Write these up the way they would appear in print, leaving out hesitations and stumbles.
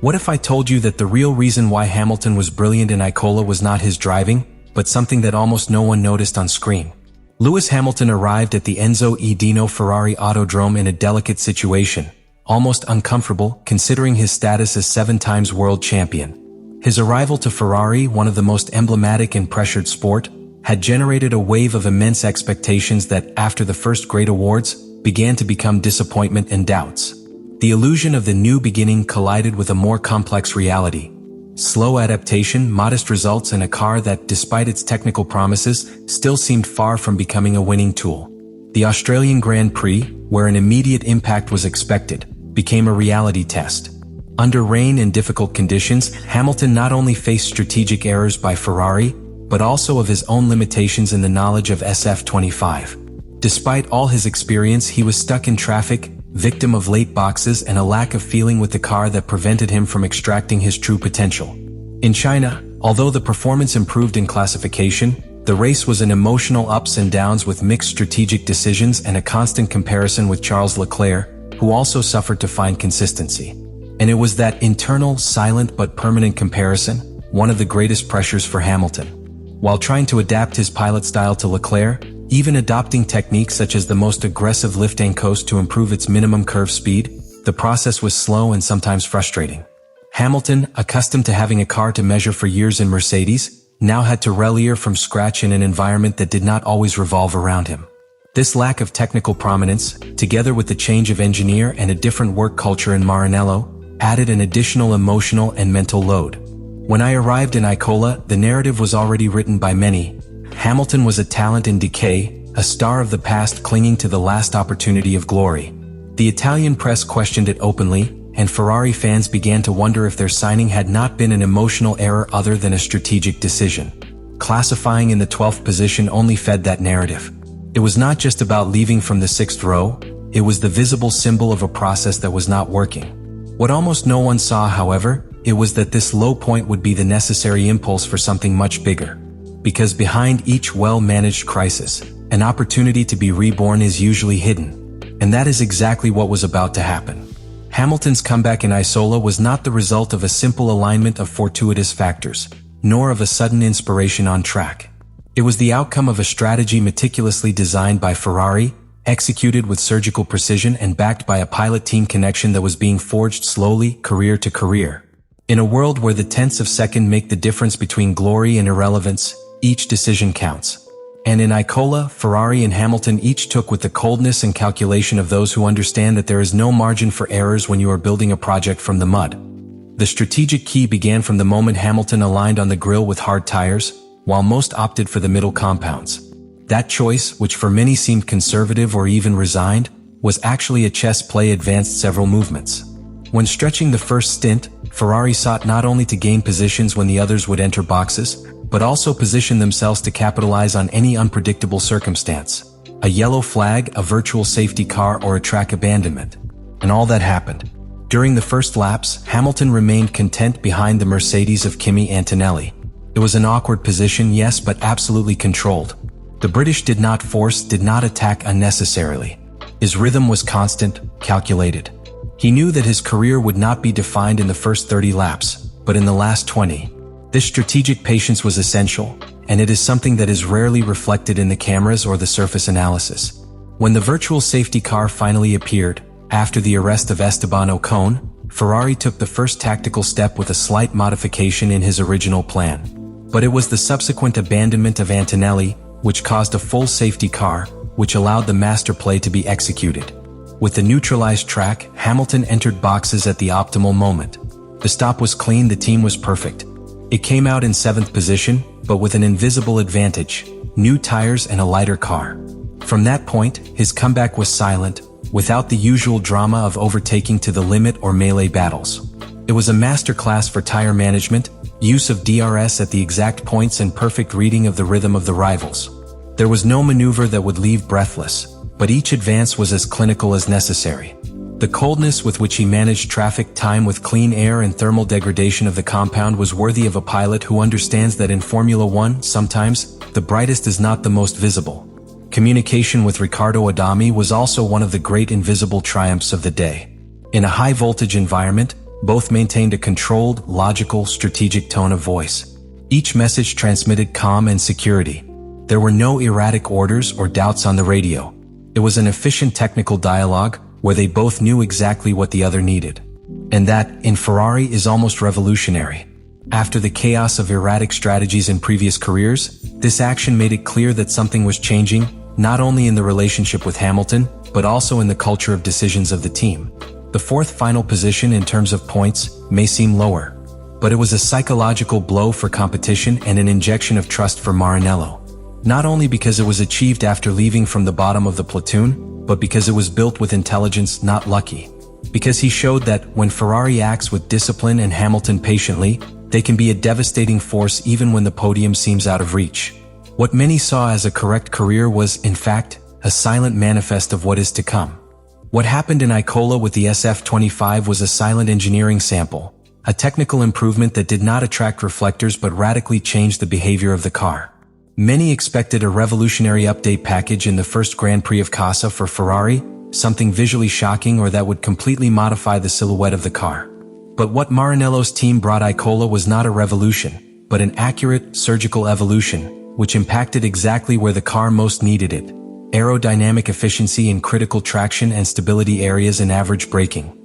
What if I told you that the real reason why Hamilton was brilliant in Imola was not his driving, but something that almost no one noticed on screen? Lewis Hamilton arrived at the Enzo E. Dino Ferrari Autodrome in a delicate situation, almost uncomfortable considering his status as 7-time world champion. His arrival to Ferrari, one of the most emblematic and pressured sport, had generated a wave of immense expectations that, after the first great awards, began to become disappointment and doubts. The illusion of the new beginning collided with a more complex reality. Slow adaptation, modest results, and a car that, despite its technical promises, still seemed far from becoming a winning tool. The Australian Grand Prix, where an immediate impact was expected, became a reality test. Under rain and difficult conditions, Hamilton not only faced strategic errors by Ferrari, but also of his own limitations in the knowledge of SF-25. Despite all his experience, he was stuck in traffic, victim of late boxes and a lack of feeling with the car that prevented him from extracting his true potential. In China, although the performance improved in classification, the race was an emotional ups and downs with mixed strategic decisions and a constant comparison with Charles Leclerc, who also suffered to find consistency. And it was that internal, silent but permanent comparison, one of the greatest pressures for Hamilton. While trying to adapt his pilot style to Leclerc, even adopting techniques such as the most aggressive lift-and coast to improve its minimum curve speed, the process was slow and sometimes frustrating. Hamilton, accustomed to having a car to measure for years in Mercedes, now had to relier from scratch in an environment that did not always revolve around him. This lack of technical prominence, together with the change of engineer and a different work culture in Maranello, added an additional emotional and mental load. When I arrived in Imola, the narrative was already written by many. Hamilton was a talent in decay, a star of the past clinging to the last opportunity of glory. The Italian press questioned it openly, and Ferrari fans began to wonder if their signing had not been an emotional error other than a strategic decision. Classifying in the 12th position only fed that narrative. It was not just about leaving from the 6th row, it was the visible symbol of a process that was not working. What almost no one saw, however, it was that this low point would be the necessary impulse for something much bigger. Because behind each well-managed crisis, an opportunity to be reborn is usually hidden. And that is exactly what was about to happen. Hamilton's comeback in Imola was not the result of a simple alignment of fortuitous factors, nor of a sudden inspiration on track. It was the outcome of a strategy meticulously designed by Ferrari, executed with surgical precision and backed by a pilot-team connection that was being forged slowly, career to career. In a world where the tenths of second make the difference between glory and irrelevance, each decision counts. And in Imola, Ferrari and Hamilton each took with the coldness and calculation of those who understand that there is no margin for errors when you are building a project from the mud. The strategic key began from the moment Hamilton aligned on the grille with hard tires, while most opted for the middle compounds. That choice, which for many seemed conservative or even resigned, was actually a chess play advanced several movements. When stretching the first stint, Ferrari sought not only to gain positions when the others would enter boxes, but also position themselves to capitalize on any unpredictable circumstance. A yellow flag, a virtual safety car, or a track abandonment. And all that happened. During the first laps, Hamilton remained content behind the Mercedes of Kimi Antonelli. It was an awkward position, yes, but absolutely controlled. The British did not force, did not attack unnecessarily. His rhythm was constant, calculated. He knew that his career would not be defined in the first 30 laps, but in the last 20. This strategic patience was essential, and it is something that is rarely reflected in the cameras or the surface analysis. When the virtual safety car finally appeared, after the arrest of Esteban Ocon, Ferrari took the first tactical step with a slight modification in his original plan. But it was the subsequent abandonment of Antonelli, which caused a full safety car, which allowed the master play to be executed. With the neutralized track, Hamilton entered boxes at the optimal moment. The stop was clean, the team was perfect. It came out in 7th position, but with an invisible advantage, new tires and a lighter car. From that point, his comeback was silent, without the usual drama of overtaking to the limit or melee battles. It was a masterclass for tire management, use of DRS at the exact points and perfect reading of the rhythm of the rivals. There was no maneuver that would leave breathless, but each advance was as clinical as necessary. The coldness with which he managed traffic time with clean air and thermal degradation of the compound was worthy of a pilot who understands that in Formula One, sometimes, the brightest is not the most visible. Communication with Riccardo Adami was also one of the great invisible triumphs of the day. In a high-voltage environment, Both maintained a controlled, logical, strategic tone of voice. Each message transmitted calm and security. There were no erratic orders or doubts on the radio. It was an efficient technical dialogue where they both knew exactly what the other needed. And that, in Ferrari, is almost revolutionary. After the chaos of erratic strategies in previous careers, this action made it clear that something was changing, not only in the relationship with Hamilton, but also in the culture of decisions of the team. The fourth final position in terms of points may seem lower, but it was a psychological blow for competition and an injection of trust for Maranello. Not only because it was achieved after leaving from the bottom of the platoon, but because it was built with intelligence, not lucky. Because he showed that when Ferrari acts with discipline and Hamilton patiently, they can be a devastating force even when the podium seems out of reach. What many saw as a correct career was, in fact, a silent manifest of what is to come. What happened in Imola with the SF-25 was a silent engineering sample, a technical improvement that did not attract reflectors but radically changed the behavior of the car. Many expected a revolutionary update package in the first Grand Prix of Casa for Ferrari, something visually shocking or that would completely modify the silhouette of the car. But what Maranello's team brought Imola was not a revolution, but an accurate, surgical evolution, which impacted exactly where the car most needed it: aerodynamic efficiency in critical traction and stability areas and average braking.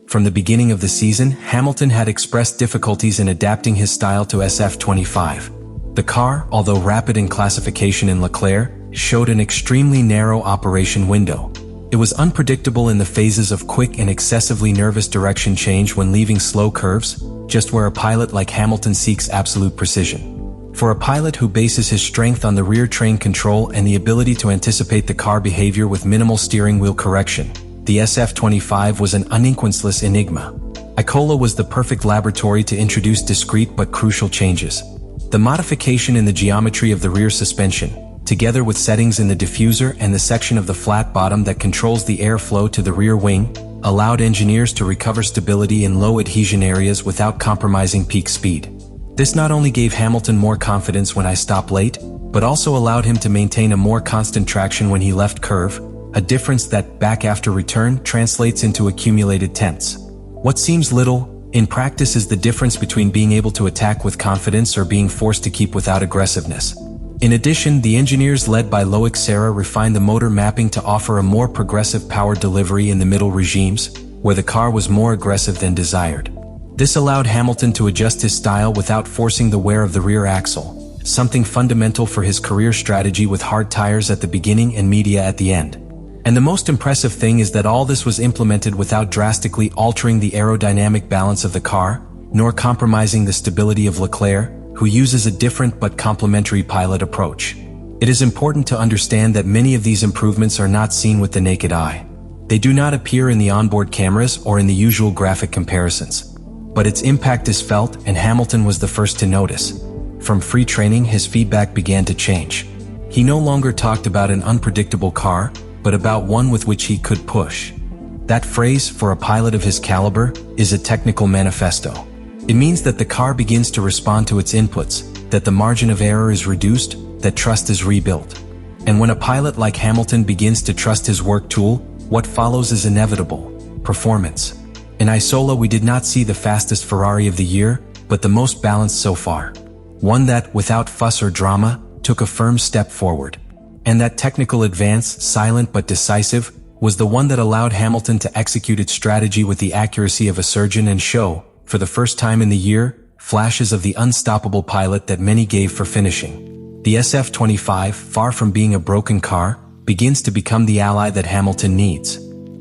From the beginning of the season, Hamilton had expressed difficulties in adapting his style to SF-25. The car, although rapid in classification in Leclerc, showed an extremely narrow operation window. It was unpredictable in the phases of quick and excessively nervous direction change when leaving slow curves, just where a pilot like Hamilton seeks absolute precision. For a pilot who bases his strength on the rear train control and the ability to anticipate the car behavior with minimal steering wheel correction, the SF-25 was an uninquenceless enigma. Imola was the perfect laboratory to introduce discrete but crucial changes. The modification in the geometry of the rear suspension, together with settings in the diffuser and the section of the flat bottom that controls the airflow to the rear wing, allowed engineers to recover stability in low adhesion areas without compromising peak speed. This not only gave Hamilton more confidence when I stopped late, but also allowed him to maintain a more constant traction when he left curve, a difference that, back after return, translates into accumulated tenths. What seems little, in practice, is the difference between being able to attack with confidence or being forced to keep without aggressiveness. In addition, the engineers led by Loic Serra refined the motor mapping to offer a more progressive power delivery in the middle regimes, where the car was more aggressive than desired. This allowed Hamilton to adjust his style without forcing the wear of the rear axle, something fundamental for his career strategy with hard tires at the beginning and media at the end. And the most impressive thing is that all this was implemented without drastically altering the aerodynamic balance of the car, nor compromising the stability of Leclerc, who uses a different but complementary pilot approach. It is important to understand that many of these improvements are not seen with the naked eye. They do not appear in the onboard cameras or in the usual graphic comparisons. But its impact is felt, and Hamilton was the first to notice. From free training, his feedback began to change. He no longer talked about an unpredictable car, but about one with which he could push. That phrase, for a pilot of his caliber, is a technical manifesto. It means that the car begins to respond to its inputs, that the margin of error is reduced, that trust is rebuilt. And when a pilot like Hamilton begins to trust his work tool, what follows is inevitable: performance. In Imola, we did not see the fastest Ferrari of the year, but the most balanced so far. One that, without fuss or drama, took a firm step forward. And that technical advance, silent but decisive, was the one that allowed Hamilton to execute its strategy with the accuracy of a surgeon and show, for the first time in the year, flashes of the unstoppable pilot that many gave for finishing. The SF-25, far from being a broken car, begins to become the ally that Hamilton needs.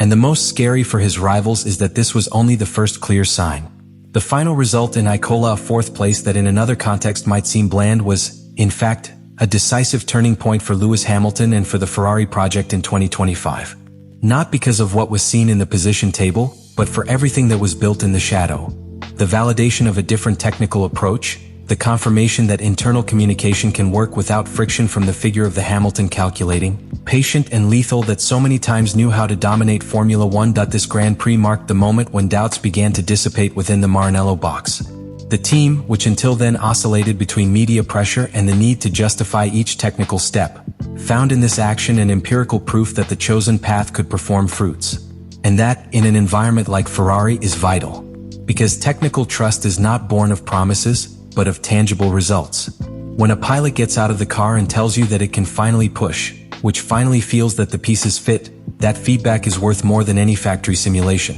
And the most scary for his rivals is that this was only the first clear sign. The final result in Imola, a fourth place that in another context might seem bland, was, in fact, a decisive turning point for Lewis Hamilton and for the Ferrari project in 2025. Not because of what was seen in the position table, but for everything that was built in the shadow. The validation of a different technical approach, the confirmation that internal communication can work without friction from the figure of the Hamilton calculating, patient and lethal that so many times knew how to dominate Formula One. This Grand Prix marked the moment when doubts began to dissipate within the Maranello box. The team, which until then oscillated between media pressure and the need to justify each technical step, found in this action an empirical proof that the chosen path could perform fruits. And that, in an environment like Ferrari, is vital. Because technical trust is not born of promises, but of tangible results. When a pilot gets out of the car and tells you that it can finally push, which finally feels that the pieces fit, that feedback is worth more than any factory simulation.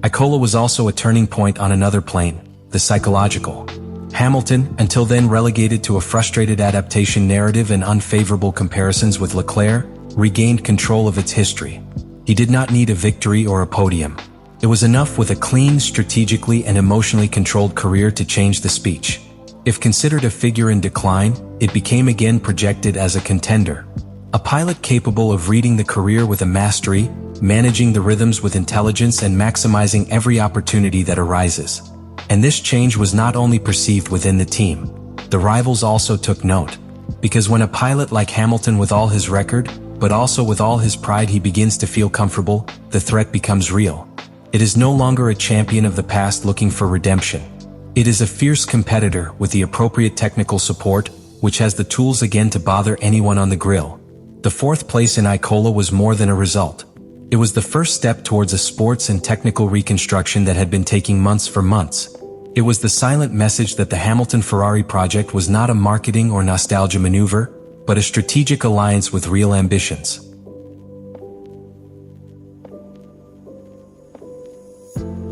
Imola was also a turning point on another plane, the psychological. Hamilton, until then relegated to a frustrated adaptation narrative and unfavorable comparisons with Leclerc, regained control of its history. He did not need a victory or a podium. It was enough with a clean, strategically and emotionally controlled career to change the speech. If considered a figure in decline, it became again projected as a contender. A pilot capable of reading the career with a mastery, managing the rhythms with intelligence and maximizing every opportunity that arises. And this change was not only perceived within the team. The rivals also took note. Because when a pilot like Hamilton with all his record, but also with all his pride he begins to feel comfortable, the threat becomes real. It is no longer a champion of the past looking for redemption. It is a fierce competitor with the appropriate technical support, which has the tools again to bother anyone on the grill. The fourth place in Imola was more than a result. It was the first step towards a sports and technical reconstruction that had been taking months for months. It was the silent message that the Hamilton-Ferrari project was not a marketing or nostalgia maneuver, but a strategic alliance with real ambitions.